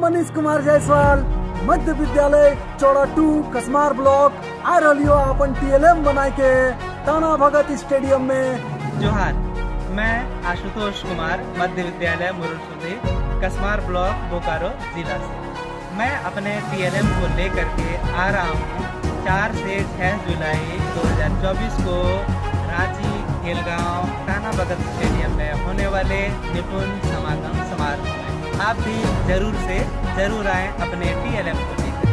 मनीष कुमार जायसवाल मध्य विद्यालय चौड़ा 2 कसमार ब्लॉक आ रही हो अपन TLM बनाए के ताना भगत स्टेडियम में। जोहार, मैं आशुतोष कुमार मध्य विद्यालय मुरुलसुंदी कसमार ब्लॉक बोकारो जिला से मैं अपने TLM को लेकर के आ रहा हूँ 4 से 6 जुलाई 2024 को रांची खेलगांव ताना भगत स्टेडियम में होने वाले निपुण समागम समारोह में आप भी जरूर आए अपने TLM को लेकर।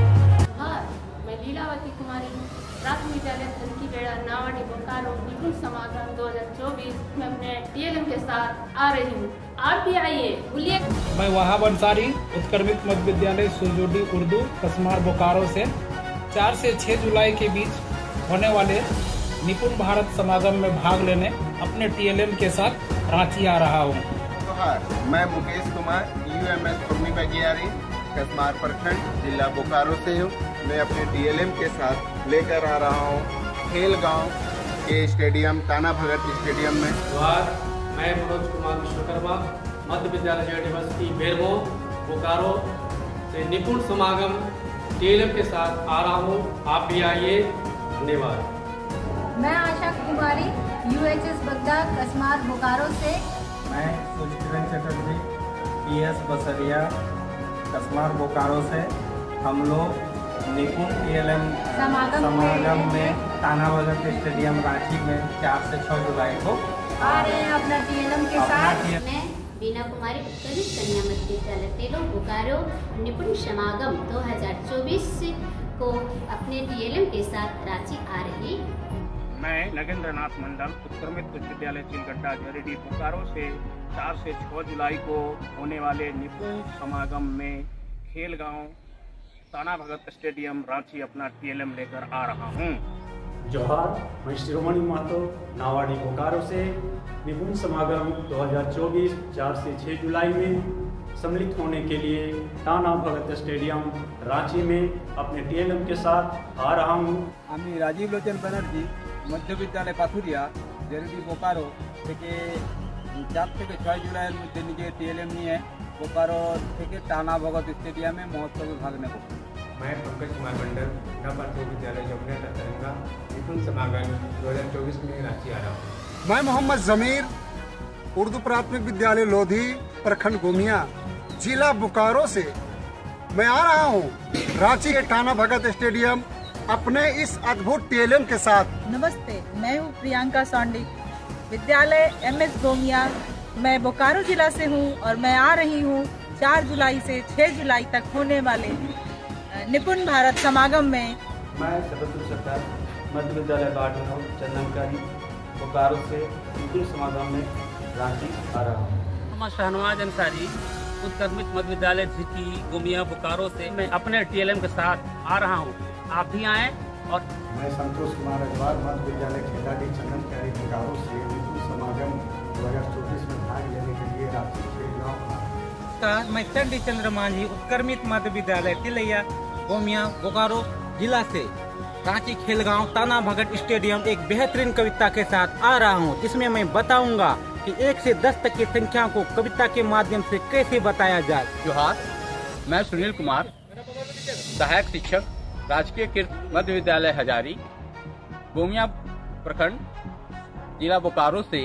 हाँ, मैं लीलावती कुमारी प्राथमिक विद्यालय धनकीबेड़ा नावाडी बोकारो निपुण समागम 2024 में अपने TLM के साथ आ रही हूँ। आप भी आइए, बोलिए। मैं वहाब अंसारी उत्क्रमित मध्य विद्यालय सुरजोडी उर्दू कसमार बोकारो से 4 से 6 जुलाई के बीच होने वाले निपुण भारत समागम में भाग लेने अपने TLM के साथ रांची आ रहा हूँ। मैं मुकेश कुमार UMS पूर्णी बगियारी कसमार प्रखंड जिला बोकारो से हूँ। मैं अपने TLM के साथ लेकर आ रहा हूँ खेलगांव के स्टेडियम ताना भगत स्टेडियम में। मैं मनोज कुमार विश्वकर्मा मध्य विद्यालय यूनिवर्सिटी बेरमो बोकारो से निपुण समागम TLM के साथ आ रहा हूँ। आप भी आइए। धन्यवाद। मैं आशा कुमारी UHS बग्गा कसमार बोकारो से। मैं सुचित्रण चटर्जी PS बसरिया कसमार बोकारो से। हम लोग निपुण TLM समागम में ताना भगत स्टेडियम रांची में 4 से 6 जुलाई को आ रहे हैं अपना TLM के साथ। मैं बीना कुमारी उत्कृमित कन्या मध्य विद्यालय तेलो बोकारो निपुण समागम 2024 को अपने TLM के साथ रांची आ रही। मैं नगेंद्र नाथ मंडल उत्क्रमित उच्च विद्यालय चिलगड्डा जरीडी बोकारो से 4 से 6 जुलाई को होने वाले निपुण समागम में खेलगांव ताना भगत स्टेडियम रांची अपना TLM लेकर आ रहा हूं। जोहार, मैं शिरोमणि महतो नावाडी बोकारो से निपुण समागम 2024 4 से 6 जुलाई में सम्मिलित होने के लिए ताना भगत स्टेडियम रांची में अपने TLM के साथ आ रहा हूँ। আমি রাজীব লোচন ব্যানার্জি মধ্য বিদ্যালয় পাথুরিয়া জেরেডি बोकारो থেকে 4 থেকে 6 জুলাইয়ের মধ্যে নিজের TLM নিয়ে बोकारो থেকে ताना भगत स्टेडियम में महोत्सव में भाग नेब। मैं पंकज कुमार मंडल प्राथमिक विद्यालय जमुना तरंगा निपुण समागम 2024 में रांची आ रहा हूँ। मैं मोहम्मद जमीर उर्दू प्राथमिक विद्यालय लोधी प्रखंड गोमिया जिला बोकारो से मैं आ रहा हूँ रांची के ताना भगत स्टेडियम अपने इस अद्भुत TLM के साथ। नमस्ते, मैं हूँ प्रियंका सांडी विद्यालय MS गोमिया। मैं बोकारो जिला से हूँ और मैं आ रही हूँ 4 जुलाई से 6 जुलाई तक होने वाले निपुण भारत समागम में। मैं सबतुल सत्तार मध्य विद्यालय बाटनौ चंदनकारी बोकारो से निपुण समागम में रांची आ रहा हूँ। मैं शहनवाज अंसारी उत्क्रमित मध्य विद्यालय झिकी गोमिया बोकारो से मैं अपने TLM के साथ आ रहा हूँ। आप भी आए। और मैं संतोष कुमार अग्रवाल मध्य विद्यालय खेलाडी चंदनकारी बोकारो से निपुण समागम 2024 में भाग लेने के लिए रांची खेलगांव। मैं चंडी चंद्र मांझी उत्क्रमित मध्य विद्यालय तिलैया गोमिया बोकारो जिला से रांची खेलगांव ताना भगत स्टेडियम एक बेहतरीन कविता के साथ आ रहा हूं, जिसमें मैं बताऊंगा कि 1 से 10 तक की संख्या को कविता के माध्यम से कैसे बताया जाए। जोहार, मैं सुनील कुमार सहायक शिक्षक राजकीय कृत मध्य विद्यालय हजारी गोमिया प्रखंड जिला बोकारो से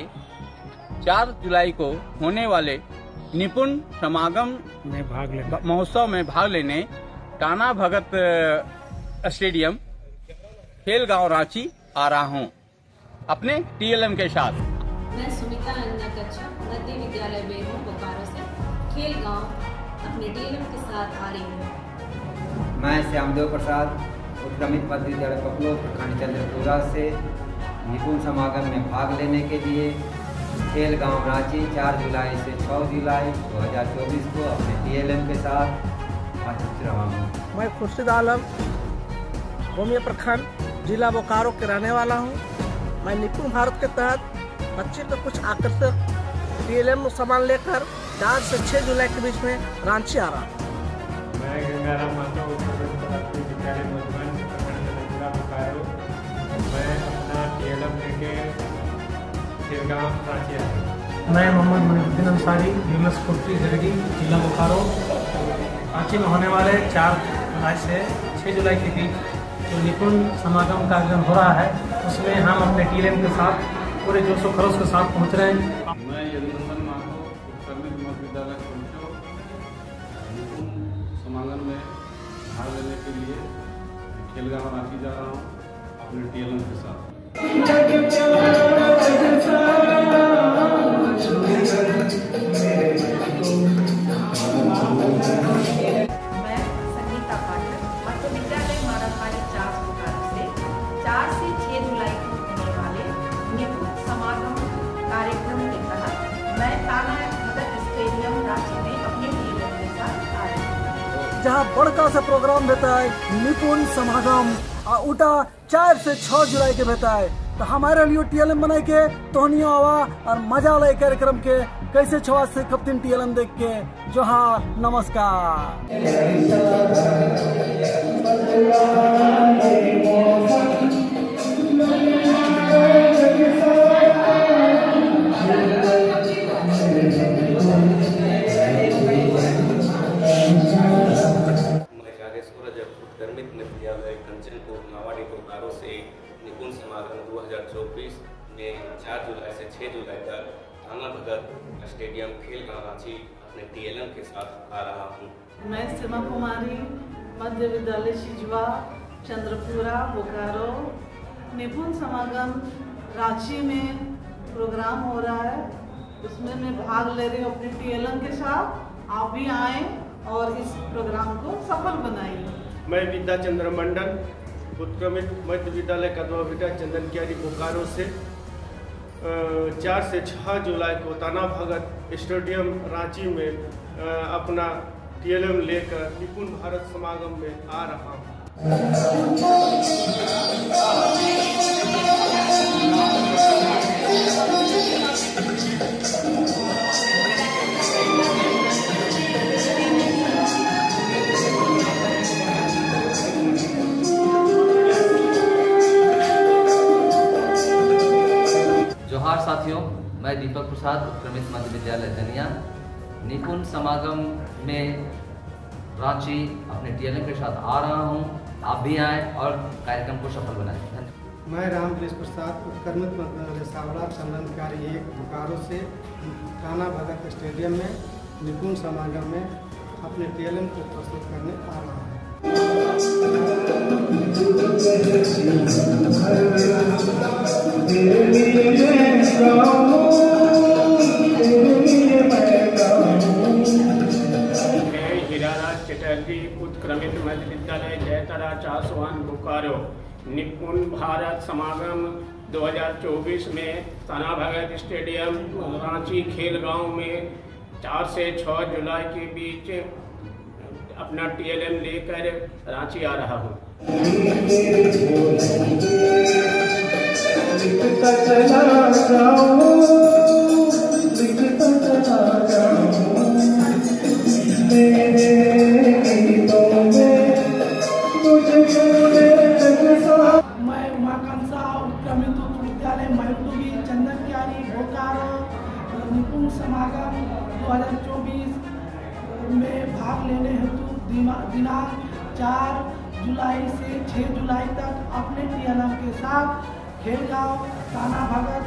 4 जुलाई को होने वाले निपुण समागम में महोत्सव में भाग लेने ताना भगत स्टेडियम खेलगांव रांची आ रहा हूं अपने TLM के साथ। मैं सुमिता अन्ना कच्छप मध्य विद्यालय बेरमो बोकारो से खेलगांव अपने TLM के साथ आ रही हूँ। मैं श्यामदेव प्रसाद उत्क्रमित मध्य विद्यालय पकलो प्रखंड चंद्रपुरा से निपुण समागम में भाग लेने के लिए खेलगांव रांची 4 जुलाई से 6 जुलाई 2024 को अपने TLM के साथ उपस्थित रहा हूँ। मैं खुर्शीद आलम गोमिया प्रखंड जिला बोकारो के रहने वाला हूँ। मैं निपुण भारत के तहत बच्चे को कुछ आकर्षक TLM सामान लेकर 4 से 6 जुलाई के बीच में रांची आ रहा हूँ। मैं गंगाराम माता उत्क्रमित विद्यालय मधुबन प्रखंड बोकारो। मैं अपना TLM लेके खेलगांव रांची आ रहा हूँ। मैं मोहम्मद मुनीरुद्दीन अंसारी UMS कोटरी जरीडी जिला बोकारो रांची में होने वाले 4 जुलाई से 6 जुलाई के बीच जो निपुण समागम का आयोजन हो रहा है, उसमें हम अपने टीएलएम के साथ पूरे जोश व खरोश के साथ पहुँच रहे हैं। मैं यदुनंदन माथो उत्कर्मित मध्य विद्यालय खोंचो निपुण समागम में भाग लेने के लिए खेलगांव रांची जा रहा हूँ अपने टीएलएम के साथ। मैं संगीता पाठक मध्य विद्यालय मारकहारी चास बोकारो से 4 से 6 जुलाई को होने वाले निपुण समागम कार्यक्रम के तहत मैं ताना भगत स्टेडियम रांची में अपने टीएलएम के साथ आ रही हूँ, जहाँ बड़का से प्रोग्राम रहता है निपुण समागम उटा 4 से 6 जुलाई के रहता है। तो हमारे लिए टीएलएम बनाए के तोहनियों आवा और मजा ले कार्यक्रम के कैसे छवा से कप्तान टीएलएम देख के जोहार नमस्कार। उत्कर्मित मध्य विद्यालय कंचनपुर नावाडी बोकारो से निपुण समागम 2024 में 4 जुलाई से 6 जुलाई तक ताना भगत स्टेडियम खेलगांव रांची अपने टीएलएम के साथ आ रहा हूँ। मैं सीमा कुमारी मध्य विद्यालय शिजवा चंद्रपुरा बोकारो निपुण समागम रांची में प्रोग्राम हो रहा है, उसमें मैं भाग ले रही हूँ अपने टीएलएम के साथ। आप भी आएँ और इस प्रोग्राम को सफल बनाइए। मैं विद्या चंद्र मंडल उत्क्रमित मध्य विद्यालय कदवा बेटा चंदन क्यारी बोकारो से 4 से 6 जुलाई को ताना भगत स्टेडियम रांची में अपना टीएलएम लेकर निपुण भारत समागम में आ रहा हूँ। जोहार साथियों, मैं दीपक प्रसाद उत्क्रमित मध्य विद्यालय धनिया निपुण समागम में रांची अपने टीएलएम के साथ आ रहा हूं। आप भी आएँ और कार्यक्रम को सफल बनाएं। धन्यवाद। मैं रामकृष प्रसाद उत्क्रमित मध्य विद्यालय सावड़ा चंदनकारी 1 बोकारो से ताना भगत स्टेडियम में निपुण समागम में अपने टीएलएम को प्रस्तुत करने आ रहा हूँ। हीराराज चटर्जी उत्क्रमित मध्य विद्यालय जयतारा चासवान बोकारो निपुण भारत समागम 2024 में ताना भगत स्टेडियम रांची खेलगांव में 4 से 6 जुलाई के बीच अपना टीएलएम लेकर रांची आ रहा हूँ। मैं उमाकांक्षा उत्क्रमित विद्यालय मयूरटूली चंदन क्यारी बोकारो निपुण समागम 2024 में भाग लेने हेतु दिनांक 4 जुलाई से 6 जुलाई तक अपने टीएलएम के साथ खेलगांव ताना भगत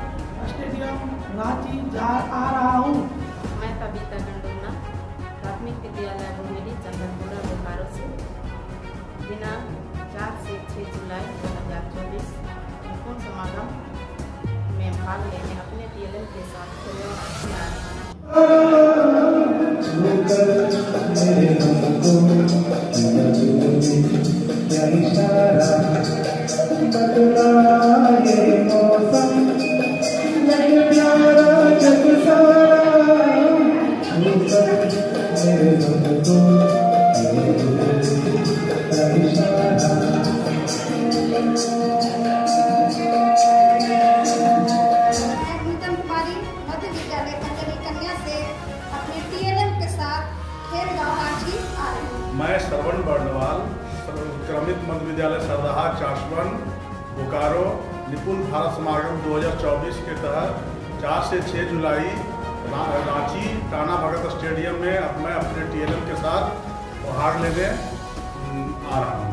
स्टेडियम रांची आ रहा हूँ। मैं कविता गंडोना प्राथमिक विद्यालय भूमिली चंदनपुरा बोकारो से दिनांक 4 से 6 जुलाई 2024 निपुण समागम में भाग लेने अपने टीएलएम के साथ खेलगांव रांची आ रहा हूँ। मैं श्रवण बर्णवाल उत्क्रमित मध्य विद्यालय सरदाहा चासवन बोकारो निपुण भारत समागम 2024 के तहत 4 से 6 जुलाई रांची ताना भगत स्टेडियम में मैं अपने टीएलएम के साथ भाग लेने आ रहा हूँ।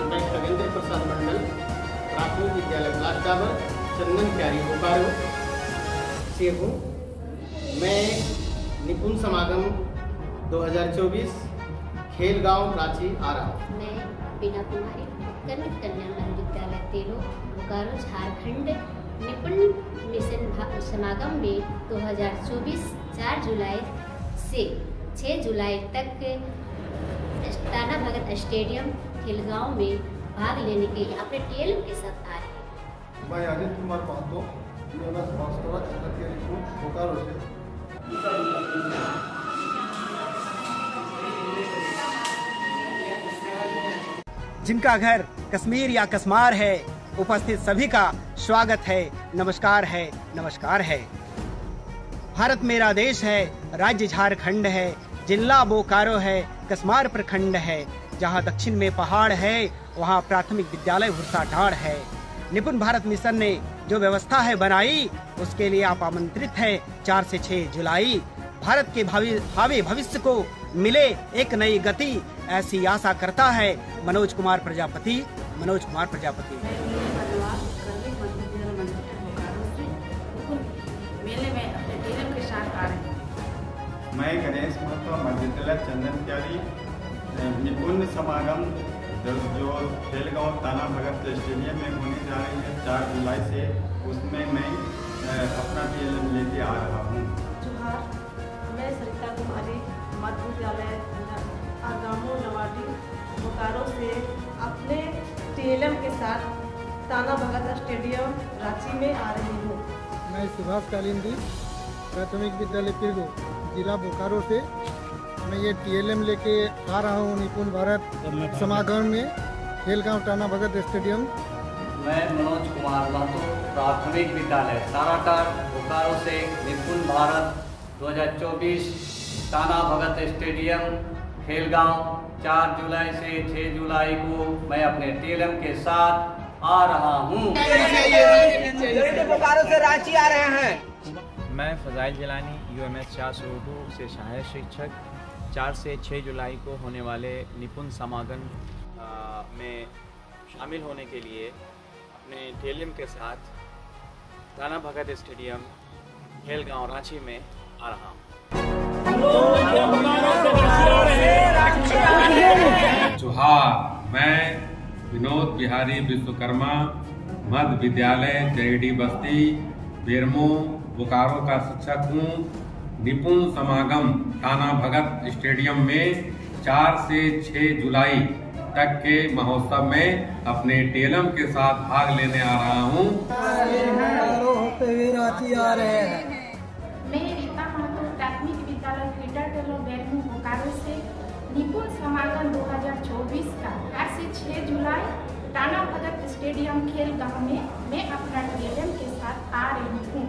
मैं खगेंद्र प्रसाद मंडल, प्राथमिक विद्यालय ब्लास्ट टावर, चंदन क्यारी बोकारो से हूँ। मैं निपुण समागम 2024 खेल गांव रांची आ रहा हूँ। मैं बीना कुमारी, उत्कर्मित कन्या मध्य विद्यालय तेलो बोकारो झारखंड निपुण मिशन समागम में 2024 4 जुलाई से 6 जुलाई तक ताना भगत स्टेडियम खेलगांव में भाग लेने के लिए अपने टीएलएम के साथ आए हैं। मैं अजित कुमार महतो, बोकारो से। जिनका घर कश्मीर या कश्मार है, उपस्थित सभी का स्वागत है, नमस्कार है, नमस्कार है। भारत मेरा देश है, राज्य झारखंड है, जिला बोकारो है, कश्मार प्रखंड है। जहां दक्षिण में पहाड़ है, वहां प्राथमिक विद्यालय हुरसा ढाड़ है। निपुण भारत मिशन ने जो व्यवस्था है बनाई, उसके लिए आप आमंत्रित हैं 4 से 6 जुलाई। भारत के भावी भविष्य को मिले एक नई गति, ऐसी आशा करता है मनोज कुमार प्रजापति। मेले में अपने टीएलएम के साथ आ रहे हैं। मैं गणेश महतो, मध्य विद्यालय चंदन क्यारी निपुण समागम जो खेलगांव ताना भगत स्टेडियम में होने जा रही है 4 जुलाई से, उसमें मैं अपना टीएलएम लेके आ रहा हूँ। मैं सरिता कुमारी, मध्य विद्यालय आगामो नवाडी बोकारो से अपने टीएलएम के साथ ताना भगत स्टेडियम रांची में आ रही हूँ। मैं सुभाष कालिंदी, प्राथमिक विद्यालय पिरगो, जिला बोकारो से। मैं ये टीएलएम लेके आ रहा हूँ निपुण भारत समागम में खेलगांव ताना भगत स्टेडियम। मैं मनोज कुमार महतो, प्राथमिक विद्यालय साराटार बोकारो से निपुण भारत 2024 ताना भगत स्टेडियम खेलगांव 4 जुलाई से 6 जुलाई को मैं अपने टीएलएम के साथ आ रहा हूँ। बोकारो से रांची आ रहे हैं। मैं फजाइल जिलानी, यूएमएस 4 उर्दू से सहायक शिक्षक। 4 से 6 जुलाई को होने वाले निपुण समागम में शामिल होने के लिए अपने टीएलएम के साथ ताना भगत स्टेडियम खेलगांव रांची में आ रहा हूँ। जोहार, मैं विनोद बिहारी विश्वकर्मा, मध्य विद्यालय जयडी बस्ती बेरमो बोकारो का शिक्षक हूँ। निपुण समागम ताना भगत स्टेडियम में 4 से 6 जुलाई तक के महोत्सव में अपने टीएलएम के साथ भाग लेने आ रहा हूँ। होते हुए रांची आ रहे हैं। मैं रीता महतो, प्राथमिक विद्यालय क्रीडा टेलो बेरमो बोकारो से निपुण समागम 2024 का 4 से 6 जुलाई ताना भगत स्टेडियम खेल गांव में मैं अपना टीएलएम के साथ आ रही हूँ।